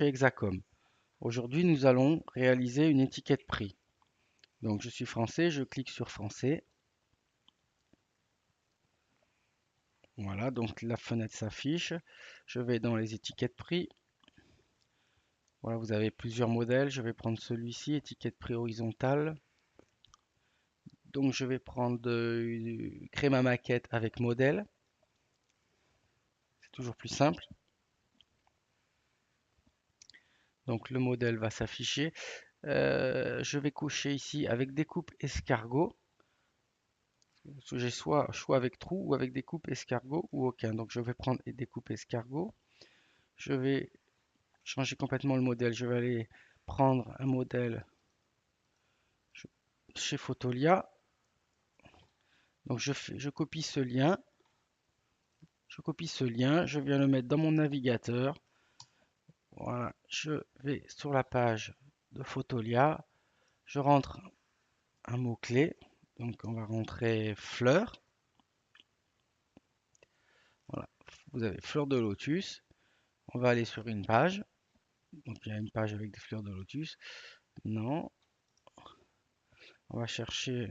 Exacom. Aujourd'hui, nous allons réaliser une étiquette prix. Donc, je suis français, je clique sur français. Voilà, donc la fenêtre s'affiche. Je vais dans les étiquettes prix. Voilà, vous avez plusieurs modèles. Je vais prendre celui-ci, étiquette prix horizontale. Donc, je vais prendre créer ma maquette avec modèle. C'est toujours plus simple. Donc, le modèle va s'afficher. Je vais cocher ici avec découpe escargot. J'ai soit choix avec trou ou avec découpe escargot ou aucun. Donc je vais prendre découpe escargot. Je vais changer complètement le modèle. Je vais aller prendre un modèle chez Photolia. Donc je copie ce lien. Je copie ce lien. Je viens le mettre dans mon navigateur. Voilà. Je vais sur la page de Photolia. Je rentre un mot-clé. Donc on va rentrer fleur. Voilà. Vous avez fleur de lotus. On va aller sur une page. Donc il y a une page avec des fleurs de lotus. Non. On va chercher.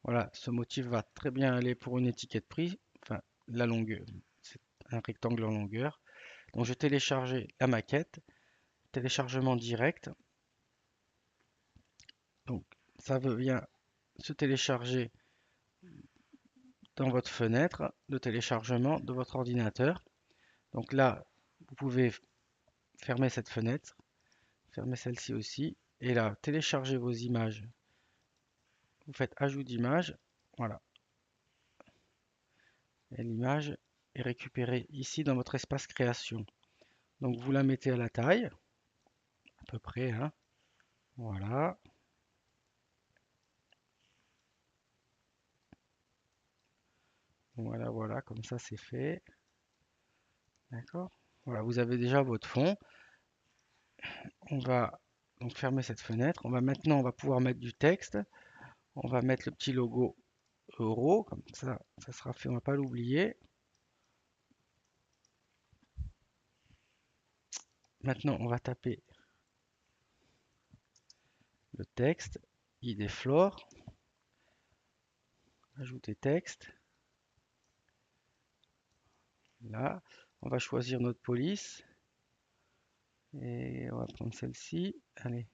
Voilà, ce motif va très bien aller pour une étiquette prix. Enfin, la longueur. C'est un rectangle en longueur. Donc je télécharge la maquette. Téléchargement direct. Donc ça vient se télécharger dans votre fenêtre de téléchargement de votre ordinateur. Donc là, vous pouvez fermer cette fenêtre. Fermer celle-ci aussi. Et là, téléchargez vos images. Vous faites ajout d'image. Voilà. Et l'image est récupérée ici dans votre espace création. Donc vous la mettez à la taille, à peu près, hein. Voilà. Voilà, voilà, comme ça c'est fait. D'accord? Voilà, vous avez déjà votre fond. On va donc fermer cette fenêtre. On va pouvoir mettre du texte. On va mettre le petit logo euro, comme ça sera fait, on va pas l'oublier. Maintenant, on va taper le texte, ID Flore, ajouter texte. Là, on va choisir notre police et on va prendre celle-ci. Allez,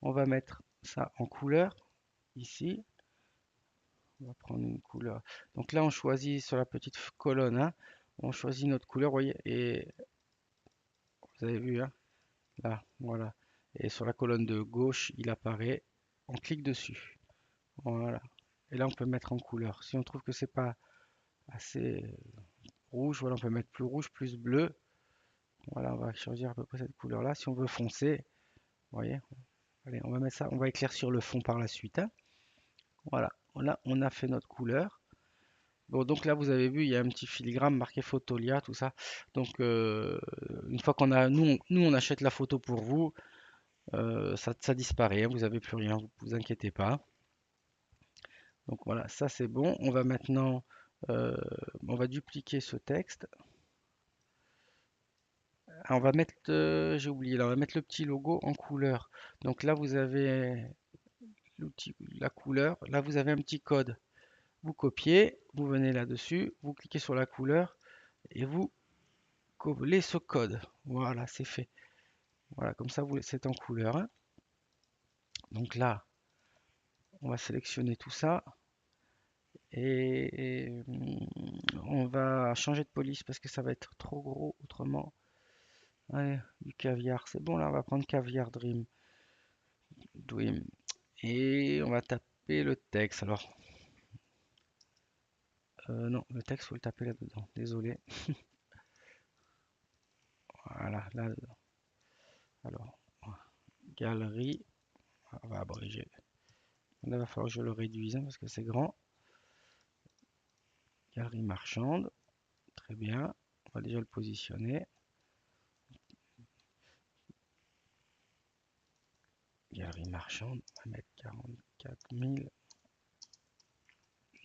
on va mettre ça en couleur ici. On va prendre une couleur. Donc là, on choisit sur la petite colonne, hein, on choisit notre couleur, vous voyez, et vous avez vu, hein, là, voilà. Et sur la colonne de gauche, il apparaît. On clique dessus. Voilà. Et là, on peut mettre en couleur. Si on trouve que c'est pas assez rouge, voilà, on peut mettre plus rouge, plus bleu. Voilà, on va choisir à peu près cette couleur-là. Si on veut foncer, vous voyez. Allez, on va mettre ça. On va éclaircir le fond par la suite, hein. Voilà. Voilà, on a fait notre couleur. Bon, donc là, vous avez vu, il y a un petit filigrane marqué Photolia, tout ça. Donc, une fois qu'on a, nous, on achète la photo pour vous, ça disparaît, hein, vous n'avez plus rien, vous inquiétez pas. Donc voilà, ça c'est bon. On va maintenant, on va dupliquer ce texte. Ah, on va mettre, j'ai oublié, là, on va mettre le petit logo en couleur. Donc là, vous avez l'outil, la couleur. Là, vous avez un petit code. Vous copiez, vous venez là-dessus, vous cliquez sur la couleur et vous coller ce code. Voilà, c'est fait. Voilà, comme ça, c'est en couleur, hein. Donc là, on va sélectionner tout ça et on va changer de police parce que ça va être trop gros autrement. Allez, du caviar, c'est bon là, on va prendre caviar Dream. Et on va taper le texte. Alors, non, le texte, faut le taper là-dedans. Désolé. Voilà, là-dedans. Alors, galerie, on va abréger. Là, il va falloir que je le réduise, hein, parce que c'est grand. Galerie marchande, très bien. On va déjà le positionner. Galerie marchande, on va mettre 44 000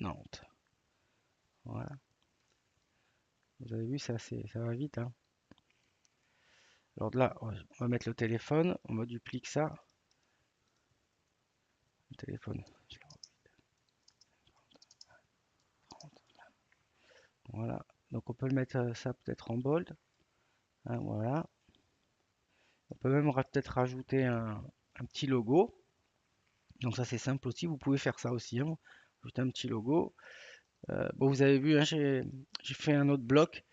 Nantes. Voilà. Vous avez vu, ça va vite, hein. Alors là, on va mettre le téléphone, on va dupliquer ça. Le téléphone. Voilà. Donc on peut le mettre ça peut-être en bold, hein, voilà. On peut même peut-être rajouter un petit logo. Donc ça c'est simple aussi, vous pouvez faire ça aussi, hein. Ajouter un petit logo. Bon, vous avez vu, hein, j'ai fait un autre bloc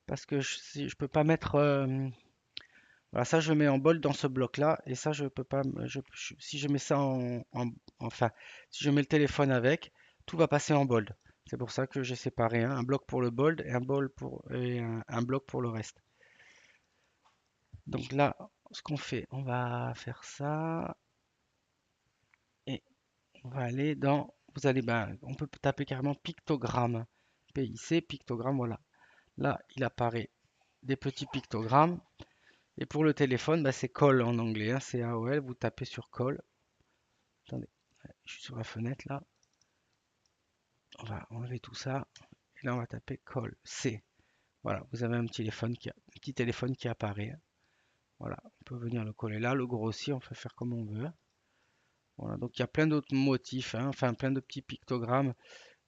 parce que je peux pas mettre. Voilà, ça je le mets en bold dans ce bloc-là et ça je peux pas. Si je mets ça enfin, si je mets le téléphone avec, tout va passer en bold. C'est pour ça que j'ai séparé, hein, un bloc pour le bold et un bloc pour le reste. Donc là, ce qu'on fait, on va faire ça et on va aller dans. Vous allez, ben, on peut taper carrément pictogramme. PIC, pictogramme, voilà. Là, il apparaît des petits pictogrammes. Et pour le téléphone, bah, c'est call en anglais, hein, CAOL. Vous tapez sur call. Attendez, je suis sur la fenêtre là. On va enlever tout ça. Et là, on va taper call. C. Voilà, vous avez un petit téléphone qui apparaît. Voilà, on peut venir le coller là, le grossir, on peut faire comme on veut. Voilà, donc il y a plein d'autres motifs, hein, enfin plein de petits pictogrammes.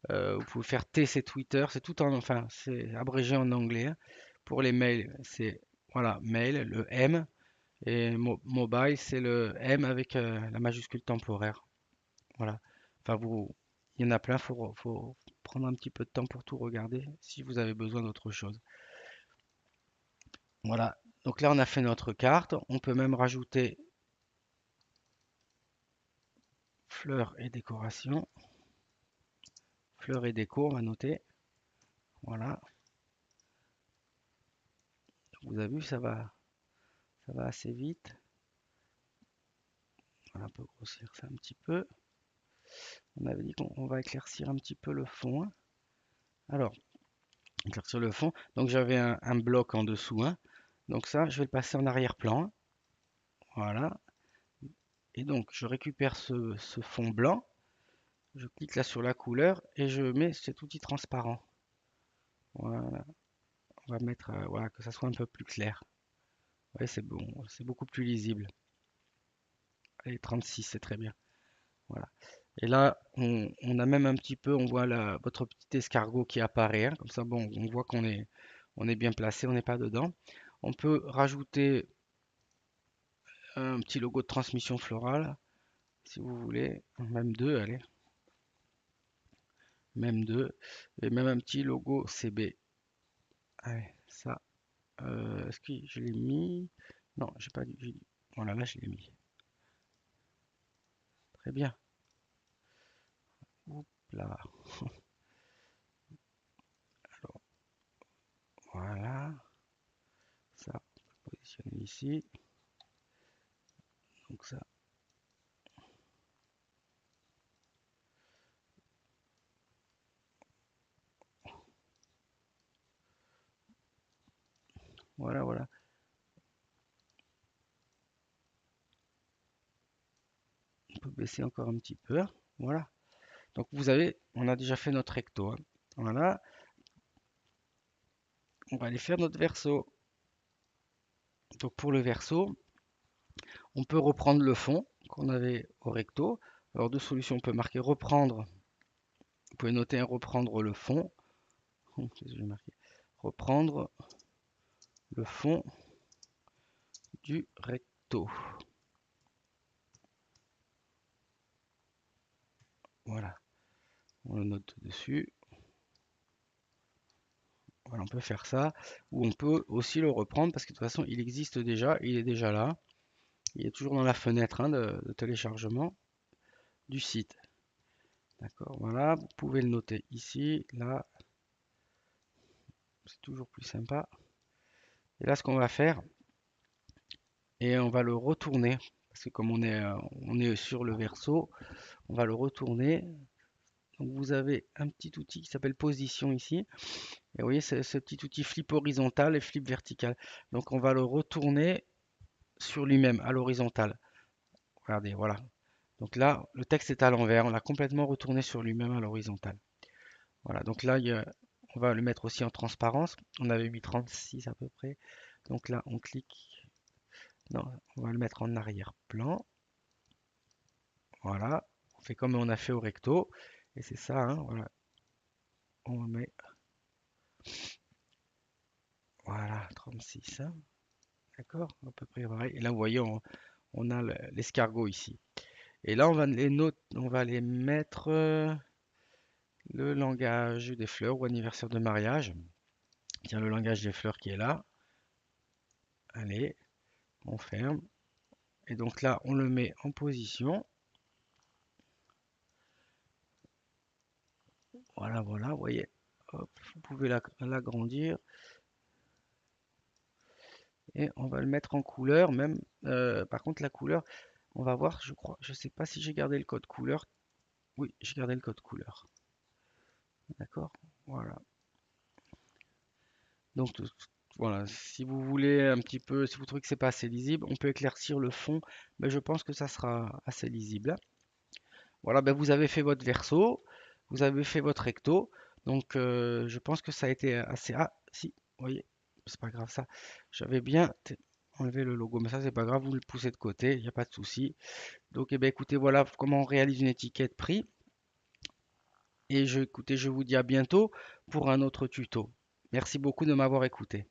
Vous pouvez faire TC Twitter, c'est tout en, enfin c'est abrégé en anglais, hein. Pour les mails, c'est voilà, mail, le M. Et mobile, c'est le M avec la majuscule temporaire. Voilà. Enfin, il y en a plein, faut prendre un petit peu de temps pour tout regarder si vous avez besoin d'autre chose. Voilà. Donc là, on a fait notre carte. On peut même rajouter fleurs et décoration. Fleurs et déco, on va noter. Voilà. Vous avez vu, ça va assez vite. Voilà, on peut grossir ça un petit peu. On avait dit qu'on va éclaircir un petit peu le fond, hein. Alors, éclaircir le fond. Donc j'avais un bloc en dessous, hein. Donc ça, je vais le passer en arrière-plan. Voilà. Et donc, je récupère ce fond blanc. Je clique là sur la couleur et je mets cet outil transparent. Voilà. On va mettre, voilà, que ça soit un peu plus clair. Ouais, c'est bon, c'est beaucoup plus lisible. Allez, 36, c'est très bien. Voilà. Et là, on a même un petit peu, on voit votre petit escargot qui apparaît, hein. Comme ça, bon, on voit on est bien placé, on n'est pas dedans. On peut rajouter un petit logo de transmission florale, si vous voulez, même deux, allez, même deux, et même un petit logo CB. Allez, ça, est-ce que je l'ai mis? Non, j'ai pas dit. Voilà, là, je l'ai mis. Très bien. Oups là. Alors, voilà. Ça, on peut positionner ici. Donc ça, voilà, voilà. On peut baisser encore un petit peu. Voilà. Donc vous avez, on a déjà fait notre recto, hein. Voilà. On va aller faire notre verso. Donc pour le verso, on peut reprendre le fond qu'on avait au recto. Alors deux solutions, on peut marquer reprendre. Vous pouvez noter reprendre le fond. Qu'est-ce que j'ai marqué? Reprendre le fond du recto. Voilà. On le note dessus. Voilà, on peut faire ça. Ou on peut aussi le reprendre parce que de toute façon, il existe déjà. Il est déjà là. Il est toujours dans la fenêtre, hein, de téléchargement du site. D'accord, voilà. Vous pouvez le noter ici, là. C'est toujours plus sympa. Et là, ce qu'on va faire, et on va le retourner. Parce que comme on est sur le verso, on va le retourner. Donc vous avez un petit outil qui s'appelle position ici. Et vous voyez, c'est ce petit outil flip horizontal et flip vertical. Donc on va le retourner sur lui-même, à l'horizontale. Regardez, voilà. Donc là, le texte est à l'envers. On l'a complètement retourné sur lui-même à l'horizontale. Voilà, donc là, on va le mettre aussi en transparence. On avait mis 36 à peu près. Donc là, on clique. Non, on va le mettre en arrière-plan. Voilà. On fait comme on a fait au recto. Et c'est ça, hein, voilà. On met, voilà, 36, hein. D'accord? À peu près pareil. Et là, vous voyez, on a l'escargot ici. Et là, on va les mettre le langage des fleurs ou anniversaire de mariage. Tiens, le langage des fleurs qui est là. Allez, on ferme. Et donc là, on le met en position. Voilà, voilà, vous voyez. Hop, vous pouvez l'agrandir. Et on va le mettre en couleur, même. Par contre, la couleur, on va voir, je crois. Je sais pas si j'ai gardé le code couleur. Oui, j'ai gardé le code couleur. D'accord? Voilà. Donc, voilà, si vous voulez un petit peu, si vous trouvez que c'est pas assez lisible, on peut éclaircir le fond, mais je pense que ça sera assez lisible. Voilà, ben vous avez fait votre verso, vous avez fait votre recto, donc je pense que ça a été assez... Ah, si, vous voyez, c'est pas grave ça. J'avais bien enlevé le logo, mais ça c'est pas grave, vous le poussez de côté, il n'y a pas de souci. Donc, eh ben, écoutez, voilà comment on réalise une étiquette prix. Et écoutez, je vous dis à bientôt pour un autre tuto. Merci beaucoup de m'avoir écouté.